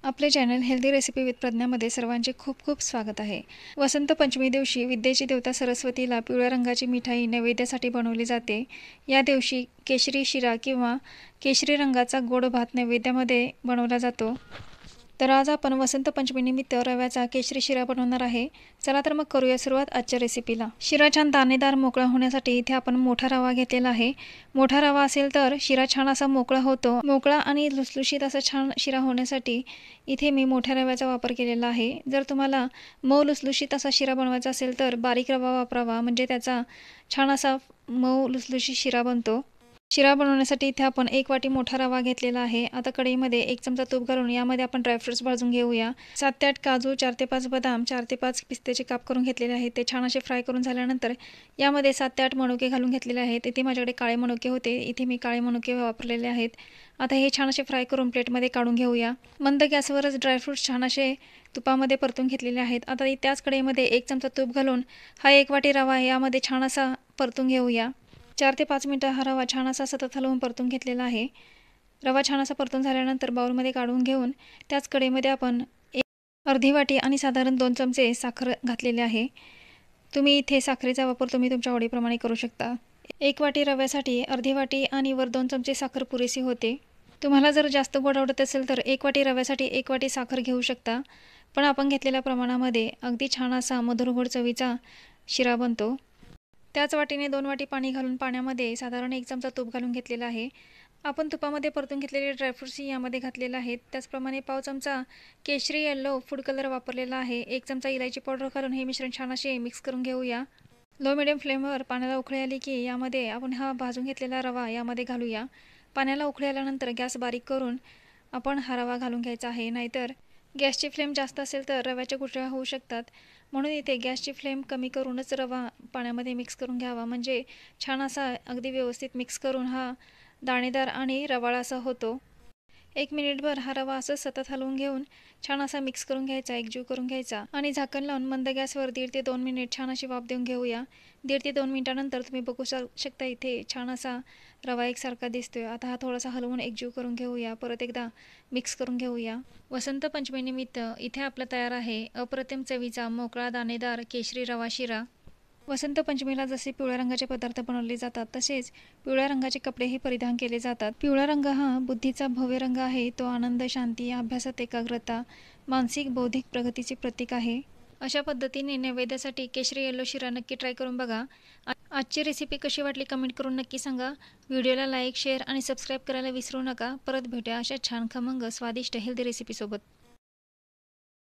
आपले channel healthy recipe with प्रज्ञामध्ये सर्वांचे खूप खूप स्वागत आहे। वसंत पंचमी दिवशी विद्येची देवता सरस्वतीला पिवळ्या रंगाची मिठाई नैवेद्यासाठी बनवली जाते। या दिवशी केशरी शिरा किंवा केशरी रंगाचा गोड भात नैवेद्यामध्ये बनवला जातो। तर आज आपण वसंत पंचमीनिमित्त रव्याचा केशरी शिरा बनवणार आहे। चला तर मग करूया सुरुवात आजच्या रेसिपीला। शिरा छान दाणेदार मोकळा होण्यासाठी इथे आपण मोठा रवा घेतलेला आहे। मोठा रवा असेल तर शिरा छान असा मोकळा होतो। मोकळा आणि लुसलुशीत असा छान शिरा होण्यासाठी इथे मी मोठ्या रव्याचा वापर केलेला आहे। जर तुम्हाला मऊ लुसलुशीत असा शिरा बनवायचा असेल तर बारीक रवा वापरावा, म्हणजे त्याचा छान असा मऊ लुसलुशीत शिरा बनतो। शिरा बनवण्यासाठी इथे आपण 1 वाटी मोठा रवा घेतलेला आहे। आता कढईमध्ये 1 चमचा तूप घालून यामध्ये आपण ड्रायफ्रुट्स भाजून घेऊया। 7 ते 8 काजू, 4 ते 5 बदाम, 4 ते 5 पिस्त्याचे काप करून घेतलेले आहेत। ते छान असे फ्राय करून झाल्यानंतर यामध्ये 7 ते 8 मनुके घालून घेतलेले आहेत। इथे माझ्याकडे काळे मनुके होते, इथे मी काळे मनुके वापरलेले आहेत। आता हे छान असे फ्राय करून प्लेटमध्ये काढून घेऊया। मंद गॅसवरच ड्रायफ्रुट्स छान असे तुपामध्ये परतून घेतलेले आहेत। आता त्याच कढईमध्ये 1 चमचा तूप घालून हा 1 वाटी रवा यामध्ये छान असा परतून घेऊया। 4 ते 5 मिनिटं हा रवा छान असा सतत हलवून परतून घेतलेला आहे। रवा छान असा परतून झाल्यानंतर बाउलमध्ये काढून घेऊन त्याच कढईमध्ये आपण अर्धी वाटी आणि साधारण 2 चमचे साखर घातलेले आहे। तुम्ही इथे साखरेचा वापर तुमच्या आवडीप्रमाणे करू शकता। 1 वाटी रव्यासाठी अर्धी वाटी आणि वर 2 चमचे साखर पुरेशी होते। तुम्हाला जर जास्त गोड आवडत असेल तर 1 वाटी रव्यासाठी 1 वाटी साखर घेऊ शकता, पण आपण घेतलेल्या प्रमाणामध्ये अगदी छान असा मधुर गोड चवीचा शिरा बनतो। त्याच वाटीने 2 वाटी पाणी घालून पाण्यामध्ये साधारण 1 चमचा तूप घालून घेतलेला आहे। आपण तुपामध्ये परतून घेतलेले ड्रायफ्रुट्स यामध्ये घातलेले आहेत। त्याचप्रमाणे पाव चमचा केशरी येलो फूड कलर वापरलेला आहे। 1 चमचा इलायची पावडर घालून हे मिश्रण छान असे मिक्स करून घेऊया। लो मिडियम फ्लेमवर पाण्याला उकळी आली की यामध्ये आपण हा भाजून घेतलेला रवा यामध्ये घालूया। पाण्याला उकळी आल्यानंतर गॅस बारीक करून आपण हा रवा घालून घ्यायचा आहे, नाहीतर गॅसची फ्लेम जास्त असेल तर रव्याच्या गुठळ्या होऊ शकतात। म्हणून इथे गॅसची फ्लेम कमी करूनच रवा पाण्यामध्ये मिक्स करून घ्यावा, म्हणजे छान असा अगदी व्यवस्थित मिक्स करून हा दाणेदार आणि रवाळ असा होतो। 1 मिनिटभर हा रवा असं सतत हलवून घेऊन छान असा मिक्स करून घ्यायचा, एकजीव करून घ्यायचा आणि झाकण लावून मंद गॅसवर 1.5 ते 2 मिनिट छान अशी वाफ देऊन घेऊया। 1.5 ते 2 मिनिटानंतर तुम्ही बघू शकता इथे छान असा रवा एकसारखा दिसतोय। आता हा थोडासा हलवून एकजीव करून घेऊया, परत एकदा मिक्स करून घेऊया। वसंत पंचमीनिमित्त इथे आपला तयार आहे अप्रतिम चवीचा मोकळा दाणेदार केशरी रवा शिरा। वसंत पंचमीला जसे पिवळ्या रंगाचे पदार्थ बनवले जातात तसेच पिवळ्या रंगाचे कपडेही परिधान केले जातात। पिवळा रंग हा बुद्धीचा भव्य रंग आहे। तो आनंद, शांती, अभ्यासात एकाग्रता, मानसिक बौद्धिक प्रगतीचे प्रतीक आहे। अशा पद्धतीने नैवेद्यासाठी केशरी येलो शिरा नक्की ट्राय करून बघा। आजची रेसिपी कशी वाटली कमेंट करून नक्की सांगा। व्हिडिओला लाईक, शेअर आणि सबस्क्राईब करायला विसरू नका। परत भेटूया अशा छान खमंग स्वादिष्ट हेल्दी रेसिपीसोबत।